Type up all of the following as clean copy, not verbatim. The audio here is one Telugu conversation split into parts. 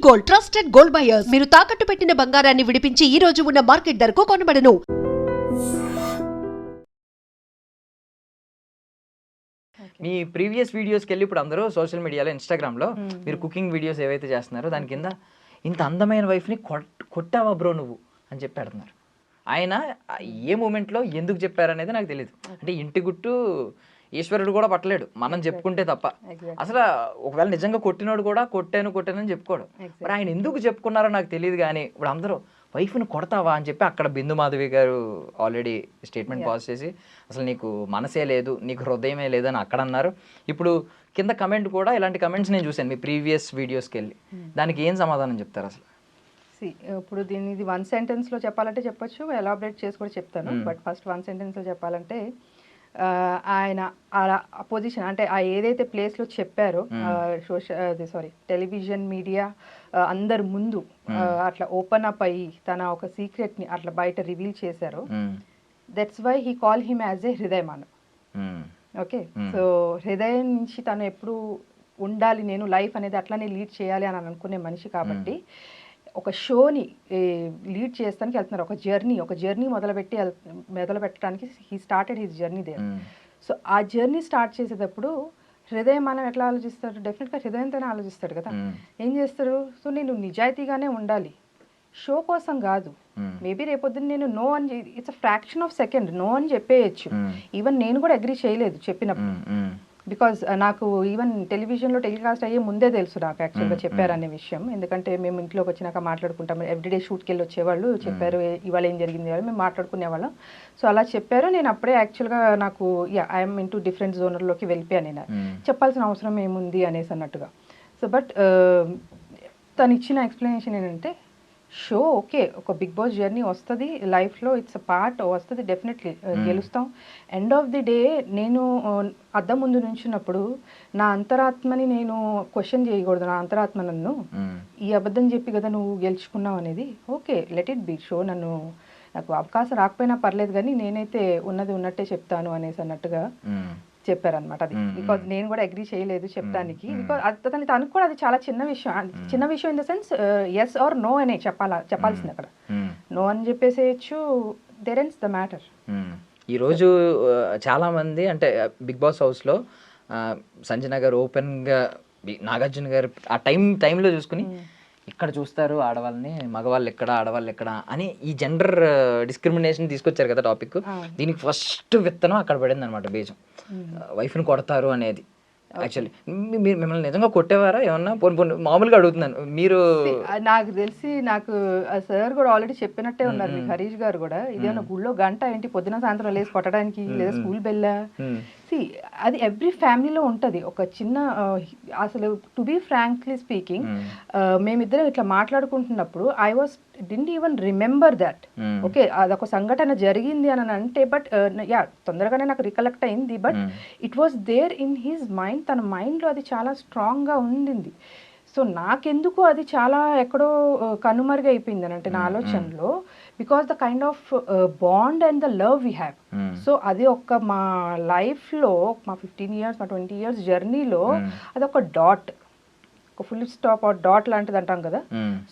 Gold, trusted gold buyers. మీరు తాకట్టు పెట్టిన బంగారాన్ని విడిపించి ఈ రోజు ఉన్న మార్కెట్ ధరకు కొనబడను. మీ ప్రీవియస్ వీడియోస్కి వెళ్ళి ఇప్పుడు అందరూ సోషల్ మీడియాలో ఇన్స్టాగ్రామ్లో మీరు కుకింగ్ వీడియోస్ ఏవైతే చేస్తున్నారో దాని కింద ఇంత అందమైన వైఫ్ని కొట్టావా బ్రో నువ్వు అని చెప్పి పెడుతున్నారు. ఆయన ఏ మూమెంట్లో ఎందుకు చెప్పారనేది నాకు తెలియదు. అంటే ఇంటి గుట్టు ఈశ్వరుడు కూడా పట్టలేడు మనం చెప్పుకుంటే తప్ప. అసలు ఒకవేళ నిజంగా కొట్టినోడు కూడా కొట్టాను అని చెప్పుకోడు. మరి ఆయన ఎందుకు చెప్పుకున్నారో నాకు తెలియదు. కానీ ఇప్పుడు అందరూ వైఫ్ని కొడతావా అని చెప్పి అక్కడ బిందు మాధవి గారు ఆల్రెడీ స్టేట్మెంట్ పాస్ చేసి అసలు నీకు మనసే లేదు, నీకు హృదయమే లేదు అని అక్కడ అన్నారు. ఇప్పుడు కింద కమెంట్ కూడా ఇలాంటి కమెంట్స్ నేను చూశాను మీ ప్రీవియస్ వీడియోస్కి వెళ్ళి. దానికి ఏం సమాధానం చెప్తారు అసలు? ఇప్పుడు దీన్ని ఇది 1 సెంటెన్స్లో చెప్పాలంటే చెప్పొచ్చు, ఎలాబరేట్ చేసి కూడా చెప్తాను. బట్ ఫస్ట్ 1 సెంటెన్స్లో చెప్పాలంటే ఆయన ఆ పొజిషన్ అంటే ఆ ఏదైతే ప్లేస్లో చెప్పారో టెలివిజన్ మీడియా అందరు ముందు అట్లా ఓపెన్ అప్ అయ్యి తన ఒక సీక్రెట్ని అట్లా బయట రివీల్ చేశారో, that's why he call him as a హృదయ మానవ్. ఓకే, సో హృదయం నుంచి తను ఎప్పుడు ఉండాలి, నేను లైఫ్ అనేది అట్లానే లీడ్ చేయాలి అని అనుకునే మనిషి కాబట్టి ఒక షోని లీడ్ చేస్తానికి వెళ్తున్నారు. ఒక జర్నీ మొదలు పెట్టడానికి he started his journey there. So ఆ జర్నీ స్టార్ట్ చేసేటప్పుడు హృదయం మనం ఎట్లా ఆలోచిస్తాడు? డెఫినెట్గా హృదయంతోనే ఆలోచిస్తాడు కదా. ఏం చేస్తాడు? సో నేను నిజాయితీగానే ఉండాలి, షో కోసం కాదు. మేబీ రేపొద్దున నేను నో అని, it's a fraction of second no అని చెప్పేయచ్చు. ఈవెన్ నేను కూడా అగ్రీ చేయలేదు చెప్పినప్పుడు, బికాజ్ నాకు ఈవెన్ టెలివిజన్లో టెలికాస్ట్ అయ్యే ముందే తెలుసు నాకు యాక్చువల్గా చెప్పారనే విషయం. ఎందుకంటే మేము ఇంట్లోకి వచ్చినాక మాట్లాడుకుంటాం, ఎవ్రీడే షూట్కి వెళ్ళి వచ్చేవాళ్ళు, చెప్పారు ఇవాళ ఏం జరిగింది వాళ్ళు మేము మాట్లాడుకునేవాళ్ళం. సో అలా చెప్పారు. నేను అప్పుడే యాక్చువల్గా నాకు ఐఎమ్ ఇంటూ డిఫరెంట్ జోనర్లోకి వెళ్ళిపోయాను. నేను చెప్పాల్సిన అవసరం ఏముంది అనేసి అన్నట్టుగా. సో బట్ తను ఇచ్చిన ఎక్స్ప్లెనేషన్ ఏంటంటే, షో ఓకే, ఒక బిగ్ బాస్ జర్నీ వస్తుంది లైఫ్లో, ఇట్స్ అ పార్ట్ వస్తుంది, డెఫినెట్లీ గెలుస్తాం. ఎండ్ ఆఫ్ ది డే నేను అద్దం ముందు నుంచున్నప్పుడు నా అంతరాత్మని నేను క్వశ్చన్ చేయకూడదు. నా అంతరాత్మ నన్ను ఈ అబద్ధం చెప్పి కదా నువ్వు గెలుచుకున్నావు అనేది. Okay, let it be show, నాకు అవకాశం రాకపోయినా పర్లేదు కానీ నేనైతే ఉన్నది ఉన్నట్టే చెప్తాను అనేసి అన్నట్టుగా చెప్పారనమాట. అది బికాజ్ నేను కూడా అగ్రీ చేయలేదు చెప్పడానికి. బికాజ్ తనకు కూడా అది చాలా చిన్న విషయం in the sense yes or no అనే చెప్పాల్సింది. అక్కడ నో అని చెప్పేసేయచ్చు, దేర్ ఎండ్స్ ద మ్యాటర్. ఈరోజు చాలామంది అంటే బిగ్ బాస్ హౌస్లో సంజన గారు ఓపెన్గా నాగార్జున గారు ఆ టైంలో చూసుకుని ఇక్కడ చూస్తారు ఆడవాళ్ళని, మగవాళ్ళు ఎక్కడ ఆడవాళ్ళు ఎక్కడ అని ఈ జెండర్ డిస్క్రిమినేషన్ తీసుకొచ్చారు కదా టాపిక్. దీనికి ఫస్ట్ విత్తనం అక్కడ పడింది అనమాట, బీజం. వైఫ్ని కొడతారు అనేది. యాక్చువల్లీ మీరు మిమ్మల్ని నిజంగా కొట్టేవారా ఏమన్నా? మామూలుగా అడుగుతున్నాను. మీరు నాకు తెలిసి నాకు సార్ కూడా ఆల్రెడీ చెప్పినట్టే ఉన్నారు, మీకు హరీష్ గారు కూడా. ఇదేమన్నా గుళ్ళో గంట ఏంటి పొద్దున సాయంత్రం లేసి కొట్టడానికి, లేదా స్కూల్ బెల్లా? అది ఎవ్రీ ఫ్యామిలీలో ఉంటుంది ఒక చిన్న, అసలు టు బీ ఫ్రాంక్లీ స్పీకింగ్ మేమిద్దరం ఇట్లా మాట్లాడుకుంటున్నప్పుడు I didn't even remember that. Okay, అదొక సంఘటన జరిగింది అని అంటే, బట్ తొందరగానే నాకు రికలెక్ట్ అయింది. But it was there in his mind, తన మైండ్లో అది చాలా స్ట్రాంగ్గా ఉండింది. సో నాకెందుకు అది చాలా ఎక్కడో కనుమరుగైపోయింది అని అంటే నా ఆలోచనలో, because the kind of bond and the love we have. So అది మా లైఫ్లో, మా 15 years, మా 20 years జర్నీలో అదొక డాట్, ఒక ఫుల్ స్టాప్ ఆర్ డాట్ లాంటిది అంటాం కదా.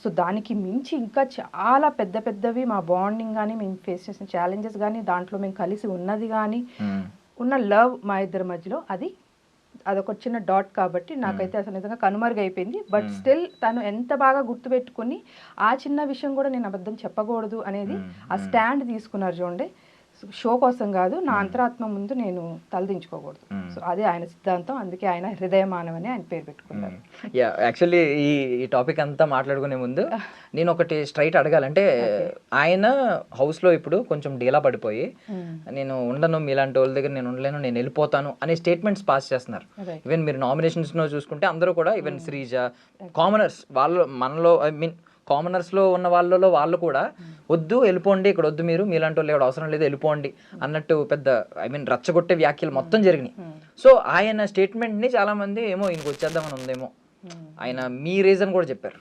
సో దానికి మించి ఇంకా చాలా పెద్దవి మా బాండింగ్ కానీ, మేము ఫేస్ చేసిన ఛాలెంజెస్ కానీ, దాంట్లో మేము కలిసి ఉన్నది కానీ, ఉన్న లవ్ మా ఇద్దరి మధ్యలో అదొక చిన్న డాట్. కాబట్టి నాకైతే అసలు నిజంగా కనుమరుగైపోయింది. బట్ స్టిల్ తను ఎంత బాగా గుర్తుపెట్టుకుని ఆ చిన్న విషయం కూడా నేను అబద్ధం చెప్పకూడదు అనేది ఆ స్టాండ్ తీసుకున్నారు చూడండి. షో కోసం కాదు, నా అంతరాత్మ ముందు నేను తలదించుకోకూడదు. సో అదే ఆయన సిద్ధాంతం. అందుకే ఆయన హృదయ మానవ్ అని ఆయన పేరు పెట్టుకున్నారు. యాక్చువల్లీ ఈ టాపిక్ అంతా మాట్లాడుకునే ముందు నేను ఒకటి స్ట్రైట్ అడగాలంటే, ఆయన హౌస్లో ఇప్పుడు కొంచెం డీలా పడిపోయి నేను ఉండను, మీలాంటి వాళ్ళ దగ్గర నేను ఉండలేను, నేను వెళ్ళిపోతాను అనే స్టేట్మెంట్స్ పాస్ చేస్తున్నారు. ఈవెన్ మీరు నామినేషన్స్లో చూసుకుంటే అందరూ కూడా, ఈవెన్ శ్రీజ, కామనర్స్ వాళ్ళు మనలో, ఐ మీన్ కామనర్స్లో ఉన్న వాళ్ళు కూడా వద్దు వెళ్ళిపోండి, ఇక్కడ వద్దు, మీరు మీలాంటి వాళ్ళు ఎవరు అవసరం లేదు వెళ్ళిపోండి అన్నట్టు పెద్ద రచ్చగొట్టే వ్యాఖ్యలు మొత్తం జరిగినాయి. సో ఆయన స్టేట్మెంట్ని చాలామంది ఏమో ఇంకొచ్చేద్దామని ఉందేమో, ఆయన మీ రీజన్ కూడా చెప్పారు.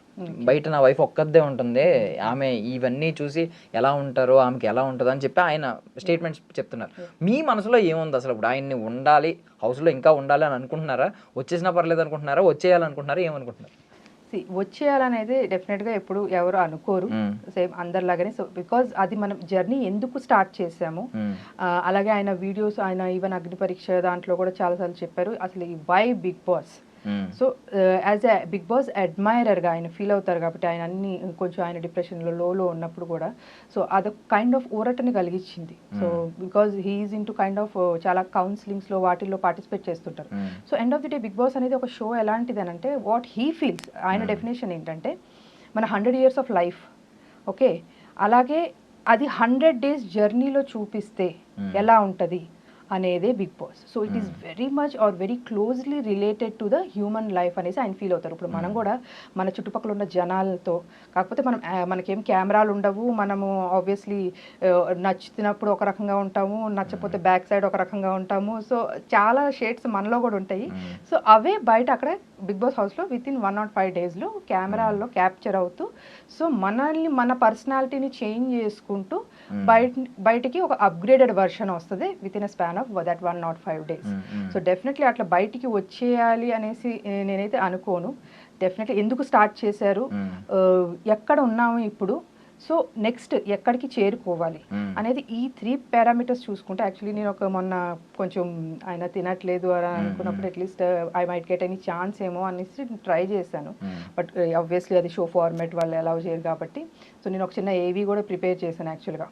బయట నా వైఫ్ ఒక్కదే ఉంటుంది, ఆమె ఇవన్నీ చూసి ఎలా ఉంటారో ఆమెకి ఎలా ఉంటుందో అని చెప్పి ఆయన స్టేట్మెంట్స్ చెప్తున్నారు. మీ మనసులో ఏముంది అసలు? ఇప్పుడు ఆయన్ని ఉండాలి, హౌస్లో ఇంకా ఉండాలి అని అనుకుంటున్నారా? వచ్చేసినా పర్లేదు అనుకుంటున్నారా? వచ్చేయాలనుకుంటున్నారా? ఏమనుకుంటున్నారు? వచ్చేయాలనేది డెఫినెట్గా ఎప్పుడు ఎవరు అనుకోరు సేమ్ అందరిలాగానే. సో బికాజ్ అది మనం జర్నీ ఎందుకు స్టార్ట్ చేసాము, అలాగే ఆయన వీడియోస్, ఆయన ఈవెన్ అగ్ని పరీక్ష దాంట్లో కూడా చాలాసార్లు చెప్పారు అసలు ఈ why Bigg Boss. So as a Bigg Boss అడ్మైరర్గా ఆయన ఫీల్ అవుతారు కాబట్టి ఆయన అన్ని కొంచెం ఆయన డిప్రెషన్లో లోలో ఉన్నప్పుడు కూడా సో అదొక కైండ్ ఆఫ్ ఊరటని కలిగించింది. So because he is into kind of చాలా కౌన్సిలింగ్స్లో వాటిల్లో పార్టిసిపేట్ చేస్తుంటారు. So end of the day Bigg Boss అనేది ఒక షో ఎలాంటిది అని అంటే వాట్ హీ ఫీల్స్, ఆయన డెఫినేషన్ ఏంటంటే మన 100 years ఆఫ్ లైఫ్, ఓకే, అలాగే అది 100 days జర్నీలో చూపిస్తే ఎలా ఉంటుంది అనేదే Bigg Boss. So it is very much or very closely related to the human life అనేసి ఆయన ఫీల్ అవుతారు. ఇప్పుడు మనం కూడా మన చుట్టుపక్కల ఉన్న జనాలతో, కాకపోతే మనం మనకేం కెమెరాలు ఉండవు, మనము ఆబ్వియస్లీ నచ్చినప్పుడు ఒక రకంగా ఉంటాము, నచ్చపోతే బ్యాక్ సైడ్ ఒక రకంగా ఉంటాము. సో చాలా షేడ్స్ మనలో కూడా ఉంటాయి. సో అవే బయట అక్కడ బిగ్ బాస్ హౌస్లో విత్ ఇన్ 105 daysలో కెమెరాల్లో క్యాప్చర్ అవుతూ సో మనల్ని మన పర్సనాలిటీని చేంజ్ చేసుకుంటూ బయటికి ఒక అప్గ్రేడెడ్ వర్షన్ వస్తుంది with in a span of that 105 days. So definitely అట్లా బయటికి వచ్చేయాలి అనేసి నేనైతే అనుకోను. డెఫినెట్లీ ఎందుకు స్టార్ట్ చేశారు, ఎక్కడ ఉన్నాము ఇప్పుడు, సో నెక్స్ట్ ఎక్కడికి చేరుకోవాలి అనేది ఈ 3 parameters చూసుకుంటే, యాక్చువల్లీ నేను మొన్న కొంచెం ఆయన తినట్లేదు అని అనుకున్నప్పుడు at least I might get any chance ఏమో అనేసి ట్రై చేశాను. బట్ ఆబ్వియస్లీ అది షో ఫార్మాట్ వాళ్ళు అలౌ చేయరు కాబట్టి సో నేను ఒక చిన్న ఏవీ కూడా ప్రిపేర్ చేశాను యాక్చువల్గా.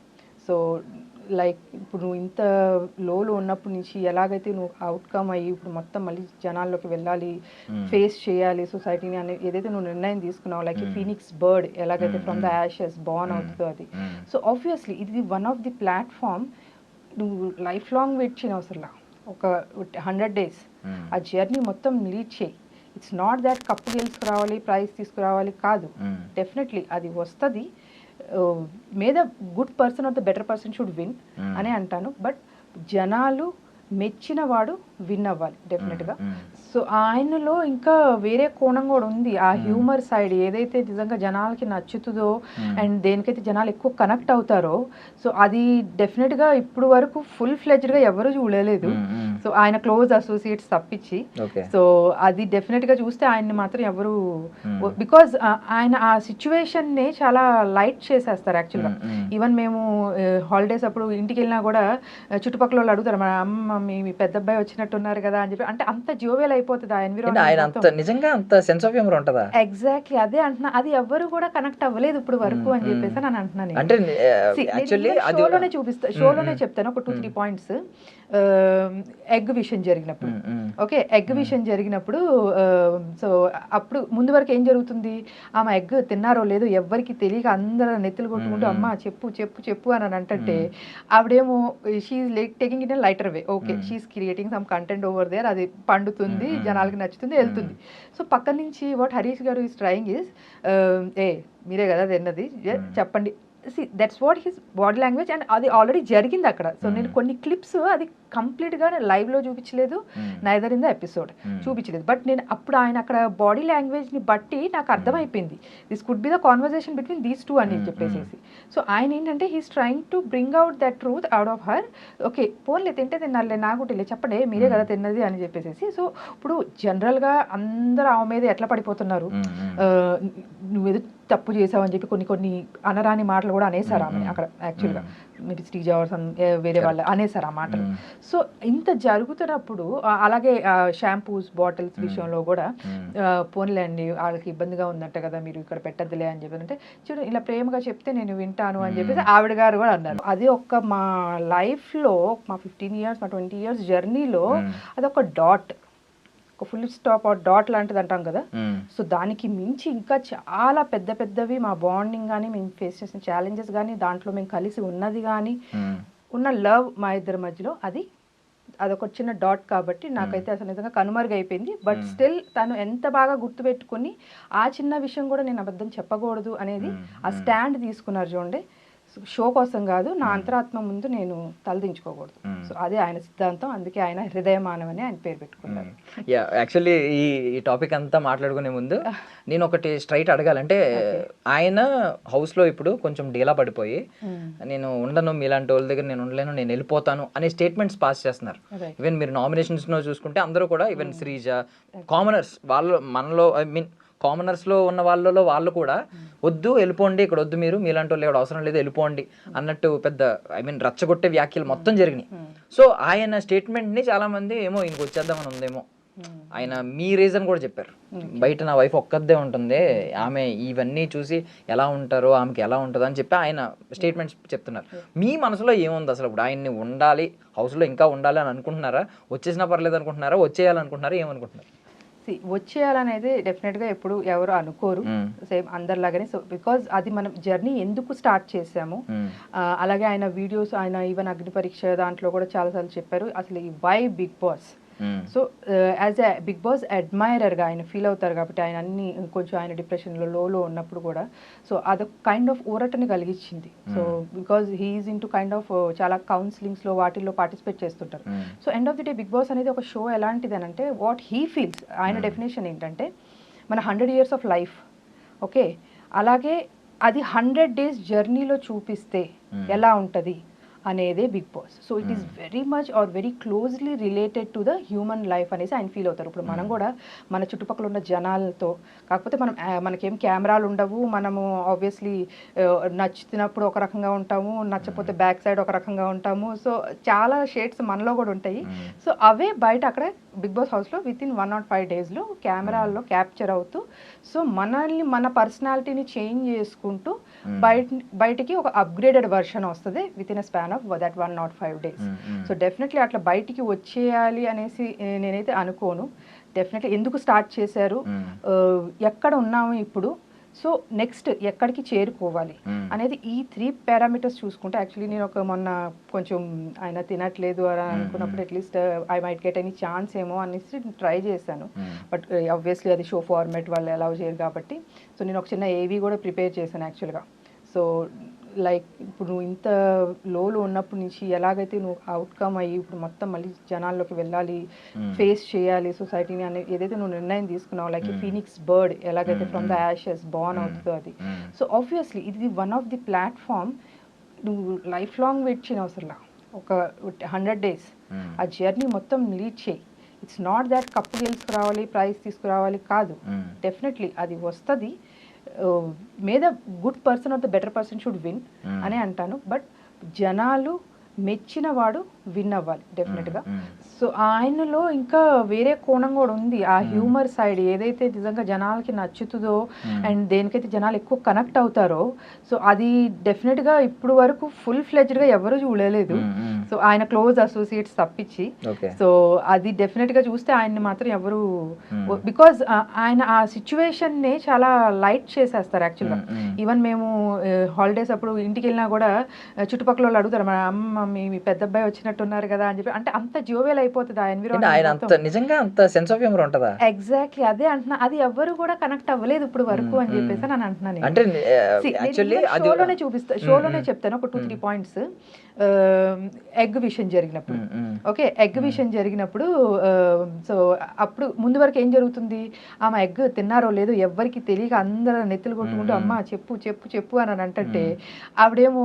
సో లైక్ ఇప్పుడు నువ్వు ఇంత లోలో ఉన్నప్పటి నుంచి ఎలాగైతే నువ్వు అవుట్కమ్ అయ్యి ఇప్పుడు మొత్తం మళ్ళీ జనాల్లోకి వెళ్ళాలి, ఫేస్ చేయాలి సొసైటీని అని ఏదైతే నువ్వు నిర్ణయం తీసుకున్నావు, లైక్ ఫీనిక్స్ బర్డ్ ఎలాగైతే ఫ్రమ్ ద యాషెస్ బార్న్ అవుతుందో అది. సో ఆబ్వియస్లీ ఇది వన్ ఆఫ్ ది ప్లాట్ఫామ్. నువ్వు లైఫ్ లాంగ్ వెయిట్ చేయని అవసరంలా, ఒక 100 days ఆ జర్నీ మొత్తం లీడ్ చేయి. ఇట్స్ నాట్ దాట్ కప్పు గెలుచుకురావాలి, ప్రైజ్ తీసుకురావాలి కాదు, డెఫినెట్లీ అది వస్తుంది. May the good person or the better person should win అని అంటాను. బట్ జనాలు మెచ్చిన వాడు విన్ అవ్వాలి డెఫినెట్గా. సో ఆయనలో ఇంకా వేరే కోణం కూడా ఉంది, ఆ హ్యూమర్ సైడ్ ఏదైతే నిజంగా జనాలకి నచ్చుతుందో అండ్ దేనికైతే జనాలు ఎక్కువ కనెక్ట్ అవుతారో సో అది డెఫినెట్గా ఇప్పుడు వరకు ఫుల్ ఫ్లెజ్డ్గా ఎవరు చూడలేదు. సో ఆయన క్లోజ్ అసోసియేట్స్ తప్పించి. సో అది డెఫినెట్గా చూస్తే ఆయన్ని మాత్రం ఎవరు, బికాజ్ ఆయన ఆ సిచ్యువేషన్ని చాలా లైట్ చేసేస్తారు యాక్చువల్గా. ఈవెన్ మేము హాలిడేస్ అప్పుడు ఇంటికి వెళ్ళినా కూడా చుట్టుపక్కల వాళ్ళు అడుగుతారు, మా అమ్మ మీ పెద్ద అబ్బాయి వచ్చినట్టున్నారు కదా అని చెప్పి, అంటే అంత జోవియల్ అయిపోతుంది ఆ ఎన్విరాన్మెంట్. నిజంగా అంత సెన్స్ ఆఫ్ హ్యూమర్ ఉంటుందా? ఎగ్జాక్ట్లీ అదే అంటున్నా, అది ఎవరు కూడా కనెక్ట్ అవ్వలేదు ఇప్పుడు వరకు అని చెప్పేసి నేను అంటున్నాను. అంటే యాక్చువల్లీ షోలోనే చూపిస్తా, షోలోనే చెప్తాను ఒక 2-3 points. ఎగ్ విషయం జరిగినప్పుడు, ఓకే, ఎగ్ విషయం జరిగినప్పుడు సో అప్పుడు ముందు వరకు ఏం జరుగుతుంది, ఆమె ఎగ్ తిన్నారో లేదో ఎవరికి తెలియక అందరూ నెత్తులు కొట్టుకుంటూ అమ్మ చెప్పు చెప్పు చెప్పు అని అంటే ఆవిడేమో she's taking it a lighter way, okay she's creating some content over there, అది పండుతుంది, జనాలకి నచ్చుతుంది, వెళ్తుంది. సో పక్క నుంచి వాట్ హరీష్ గారు ఈస్ ట్రయింగ్ ఈస్ మీరే కదా తిన్నది చెప్పండి. That's what his body language and అది ఆల్రెడీ జరిగింది అక్కడ. సో నేను కొన్ని క్లిప్స్ అది కంప్లీట్గా లైవ్లో చూపించలేదు, నైదర్ ఇన్ ద ఎపిసోడ్ చూపించలేదు. బట్ నేను అప్పుడు ఆయన అక్కడ బాడీ లాంగ్వేజ్ని బట్టి నాకు అర్థమైపోయింది this could be the conversation between these two అని చెప్పేసి. సో ఆయన ఏంటంటే he's trying to bring out that truth out of her. Okay పోన్లే తింటే తిన్నారులే, నాకు తెలియదు చెప్పండి మీరే కదా తిన్నది అని చెప్పేసి. సో ఇప్పుడు జనరల్గా అందరూ ఆమె మీద ఎట్లా పడిపోతున్నారు, నువ్వేదో తప్పు చేసావు అని చెప్పి కొన్ని అనరాని మాటలు కూడా అనేసారు ఆమె అక్కడ యాక్చువల్గా. మేబీ శ్రీజ వేరే వాళ్ళు అనేసారు ఆ మాటలు. సో ఇంత జరుగుతున్నప్పుడు అలాగే షాంపూస్ బాటిల్స్ విషయంలో కూడా పోన్లే అండి వాళ్ళకి ఇబ్బందిగా ఉందంట కదా మీరు ఇక్కడ పెట్టద్దులే అని చెప్పి అంటే, చూడు ఇలా ప్రేమగా చెప్తే నేను వింటాను అని చెప్పేసి ఆవిడ గారు కూడా అన్నారు. అది ఒక మా లైఫ్లో మా 15 years మా 20 years జర్నీలో అదొక డాట్, ఒక ఫుల్ స్టాప్ ఆర్ డాట్ లాంటిది అంటాం కదా. సో దానికి మించి ఇంకా చాలా పెద్ద పెద్దవి మా బాండింగ్ కానీ, మేము ఫేస్ చేసిన ఛాలెంజెస్ కానీ, దాంట్లో మేము కలిసి ఉన్నది కానీ, ఉన్న లవ్ మా ఇద్దరి మధ్యలో అదొక చిన్న డాట్. కాబట్టి నాకైతే అసలు నిజంగా కనుమరుగైపోయింది. బట్ స్టిల్ తను ఎంత బాగా గుర్తుపెట్టుకుని ఆ చిన్న విషయం కూడా నేను అబద్ధం చెప్పకూడదు అనేది ఆ స్టాండ్ తీసుకున్నారు చూడండి. షో కోసం కాదు, నా అంతరాత్మ ముందు నేను తలదించుకోకూడదు. సో అదే ఆయన సిద్ధాంతం, అందుకే ఆయన హృదయమానం అని ఆయన పేరు పెట్టుకున్నారు. యాక్చువల్లీ ఈ టాపిక్ అంతా మాట్లాడుకునే ముందు నేను ఒకటి స్ట్రైట్ అడగాలంటే, ఆయన హౌస్లో ఇప్పుడు కొంచెం డీలా పడిపోయి నేను ఉండను, మీలాంటి వాళ్ళ దగ్గర నేను ఉండలేను, నేను వెళ్ళిపోతాను అనే స్టేట్మెంట్స్ పాస్ చేస్తున్నారు. ఈవెన్ మీరు నామినేషన్స్లో చూసుకుంటే అందరూ కూడా, ఈవెన్ శ్రీజ, కామనర్స్ వాళ్ళు మనలో ఐ మీన్ కామనర్స్లో ఉన్న వాళ్ళు కూడా వద్దు వెళ్ళిపోండి, ఇక్కడ వద్దు, మీరు మీలాంటి వాళ్ళు ఇక్కడ అవసరం లేదు వెళ్ళిపోండి అన్నట్టు పెద్ద రచ్చగొట్టే వ్యాఖ్యలు మొత్తం జరిగినాయి. సో ఆయన స్టేట్మెంట్ని చాలామంది ఏమో ఇంకొచ్చేద్దామని ఉందేమో, ఆయన మీ రీజన్ కూడా చెప్పారు, బయట నా వైఫ్ ఒక్కదే ఉంటుంది, ఆమె ఇవన్నీ చూసి ఎలా ఉంటారో ఆమెకి ఎలా ఉంటుందో అని చెప్పి ఆయన స్టేట్మెంట్స్ చెప్తున్నారు. మీ మనసులో ఏముంది అసలు? ఇప్పుడు ఆయన్ని ఉండాలి, హౌస్లో ఇంకా ఉండాలి అని అనుకుంటున్నారా, వచ్చేసినా పర్లేదు అనుకుంటున్నారా, వచ్చేయాలనుకుంటున్నారా, ఏమనుకుంటున్నారు? వచ్చేయాలనేది డెఫినెట్గా ఎప్పుడు ఎవరు అనుకోరు, సేమ్ అందరిలాగానే. సో బికాజ్ అది మనం జర్నీ ఎందుకు స్టార్ట్ చేసాము, అలాగే ఆయన వీడియోస్, ఆయన ఈవెన్ అగ్ని పరీక్ష దాంట్లో కూడా చాలాసార్లు చెప్పారు అసలు ఈ why Bigg Boss. So as a Bigg Boss అడ్మైరర్గా ఆయన ఫీల్ అవుతారు కాబట్టి ఆయన అన్ని కొంచెం ఆయన డిప్రెషన్లో లోలో ఉన్నప్పుడు కూడా సో అదొక కైండ్ ఆఫ్ ఊరటని కలిగించింది. So because he is into kind of చాలా కౌన్సిలింగ్స్లో వాటిల్లో పార్టిసిపేట్ చేస్తుంటారు. So end of the day Bigg Boss అనేది ఒక షో ఎలాంటిది అని అంటే వాట్ హీ ఫీల్స్, ఆయన డెఫినేషన్ ఏంటంటే మన 100 years ఆఫ్ లైఫ్, ఓకే, అలాగే అది 100 days జర్నీలో చూపిస్తే ఎలా ఉంటుంది అనేదే Bigg Boss. So it is very much or very closely related to the human life అనేసి ఆయన ఫీల్ అవుతారు. ఇప్పుడు మనం కూడా మన చుట్టుపక్కల ఉన్న జనాలతో, కాకపోతే మనకేం కెమెరాలు ఉండవు, మనము ఆబ్వియస్లీ నచ్చినప్పుడు ఒక రకంగా ఉంటాము, నచ్చపోతే బ్యాక్ సైడ్ ఒక రకంగా ఉంటాము. సో చాలా షేడ్స్ మనలో కూడా ఉంటాయి. సో అవే బయట అక్కడ బిగ్ బాస్ హౌస్లో విత్ ఇన్ 105 daysలో కెమెరాల్లో క్యాప్చర్ అవుతూ సో మనల్ని మన పర్సనాలిటీని చేంజ్ చేసుకుంటూ బయటికి ఒక అప్గ్రేడెడ్ వర్షన్ వస్తుంది with in a span of that 105 days. So definitely అట్లా బయటికి వచ్చేయాలి అనేసి నేనైతే అనుకోను. డెఫినెట్లీ ఎందుకు స్టార్ట్ చేశారు, ఎక్కడ ఉన్నాము ఇప్పుడు, సో నెక్స్ట్ ఎక్కడికి చేరుకోవాలి అనేది ఈ 3 parameters చూసుకుంటే, యాక్చువల్లీ నేను మొన్న కొంచెం ఆయన తినట్లేదు అని అనుకున్నప్పుడు at least I might get any chance ఏమో అనేసి ట్రై చేశాను. బట్ ఆబ్వియస్లీ అది షో ఫార్మాట్ వాళ్ళు అలౌ చేయరు కాబట్టి సో నేను ఒక చిన్న ఏవీ కూడా ప్రిపేర్ చేశాను యాక్చువల్గా. సో లైక్ ఇప్పుడు నువ్వు ఇంత లోలో ఉన్నప్పటి నుంచి ఎలాగైతే నువ్వు అవుట్కమ్ అయ్యి ఇప్పుడు మొత్తం మళ్ళీ జనాల్లోకి వెళ్ళాలి, ఫేస్ చేయాలి సొసైటీని అనే ఏదైతే నువ్వు నిర్ణయం తీసుకున్నావు, లైక్ ఫీనిక్స్ బర్డ్ ఎలాగైతే ఫ్రమ్ ద యాషెస్ బార్న్ అవుతుందో అది. సో ఆబ్వియస్లీ ఇది వన్ ఆఫ్ ది ప్లాట్ఫామ్. నువ్వు లైఫ్ లాంగ్ వెయిట్ చేయని అవసరంలా, ఒక 100 days ఆ జర్నీ మొత్తం లీడ్ చేయి. ఇట్స్ నాట్ దాట్ కప్పు గెలుచుకురావాలి, ప్రైజ్ తీసుకురావాలి కాదు. డెఫినెట్లీ అది వస్తుంది. May the good person or the better person should win అని అంటాను. బట్ జనాలు మెచ్చిన వాడు విన్ అవ్వాలి డెఫినెట్గా. సో ఆయనలో ఇంకా వేరే కోణం కూడా ఉంది, ఆ హ్యూమర్ సైడ్ ఏదైతే నిజంగా జనాలకి నచ్చుతుందో అండ్ దేనికైతే జనాలు ఎక్కువ కనెక్ట్ అవుతారో సో అది డెఫినెట్గా ఇప్పుడు వరకు ఫుల్ ఫ్లెడ్జ్డ్గా ఎవరు చూడలేదు. సో ఆయన క్లోజ్ అసోసియేట్స్ తప్పించి. సో అది డెఫినెట్గా చూస్తే ఆయన్ని మాత్రం ఎవరు, బికాజ్ ఆయన ఆ సిచ్యువేషన్ని చాలా లైట్ చేసేస్తారు యాక్చువల్గా. ఈవెన్ మేము హాలిడేస్ అప్పుడు ఇంటికి వెళ్ళినా కూడా చుట్టుపక్కల వాళ్ళు అడుగుతారు, మా అమ్మ మీ పెద్ద అబ్బాయి వచ్చినట్టున్నారు కదా అని చెప్పి. అంటే అంత జోవెల్ అయిపోతుంది ఆ ఎన్విరాన్మెంట్. ఎగ్జాక్ట్లీ అదే అంటున్నా, అది ఎవరు కూడా కనెక్ట్ అవ్వలేదు ఇప్పుడు వరకు అని చెప్పేసి నేను అంటున్నాను. షోలోనే చూపిస్తా, షోలోనే చెప్తాను ఒక 2-3 points. ఎగ్ విషయం జరిగినప్పుడు, ఓకే, ఎగ్ విషయం జరిగినప్పుడు సో అప్పుడు ముందు వరకు ఏం జరుగుతుంది, ఆమె ఎగ్ తిన్నారో లేదో ఎవరికి తెలియక అందరూ నెత్తులు కొట్టుకుంటూ అమ్మ చెప్పు చెప్పు చెప్పు అని అంటే ఆవిడేమో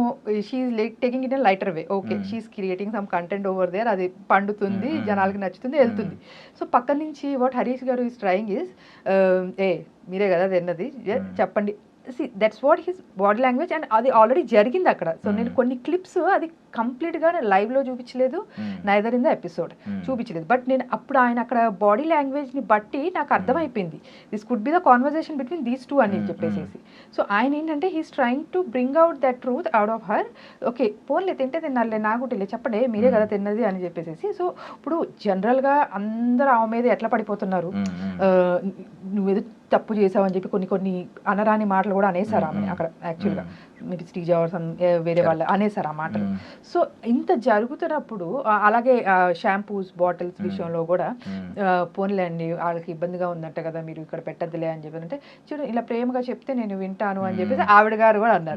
she's taking it in lighter way. Okay, she's creating some content over there, అది పండుతుంది, జనాలకి నచ్చుతుంది, వెళ్తుంది. సో పక్క నుంచి వాట్ హరీష్ గారు ఈస్ ట్రయింగ్ ఈస్ మీరే కదా తిన్నది చెప్పండి. That's what his body language. And అది ఆల్రెడీ జరిగింది అక్కడ. సో నేను కొన్ని క్లిప్స్ అది కంప్లీట్గా లైవ్లో చూపించలేదు, నైదర్ ఇన్ ద ఎపిసోడ్ చూపించలేదు. బట్ నేను అప్పుడు ఆయన అక్కడ బాడీ లాంగ్వేజ్ని బట్టి నాకు అర్థమైపోయింది this could be the conversation between these two అని చెప్పేసి. సో ఆయన ఏంటంటే he's trying to bring out that truth out of her. Okay పోన్లే తింటే తిన్నారులే, నాకు తెలియదు చెప్పండి మీరే కదా తిన్నది అని చెప్పేసి. సో ఇప్పుడు జనరల్గా అందరూ ఆమె మీద ఎట్లా పడిపోతున్నారు, నువ్వేదో తప్పు చేసావని చెప్పి కొన్ని అనరాని మాటలు కూడా అనేసారు ఆమె అక్కడ. యాక్చువల్గా మేబీ శ్రీజ వేరే వాళ్ళు అనేసారు ఆ మాటలు. సో ఇంత జరుగుతున్నప్పుడు అలాగే షాంపూస్ బాటిల్స్ విషయంలో కూడా పోన్లే అండి వాళ్ళకి ఇబ్బందిగా ఉందంట కదా మీరు ఇక్కడ పెట్టద్దులే అని చెప్పి అంటే చూడు ఇలా ప్రేమగా చెప్తే నేను వింటాను అని చెప్పేసి ఆవిడ గారు కూడా అన్నారు.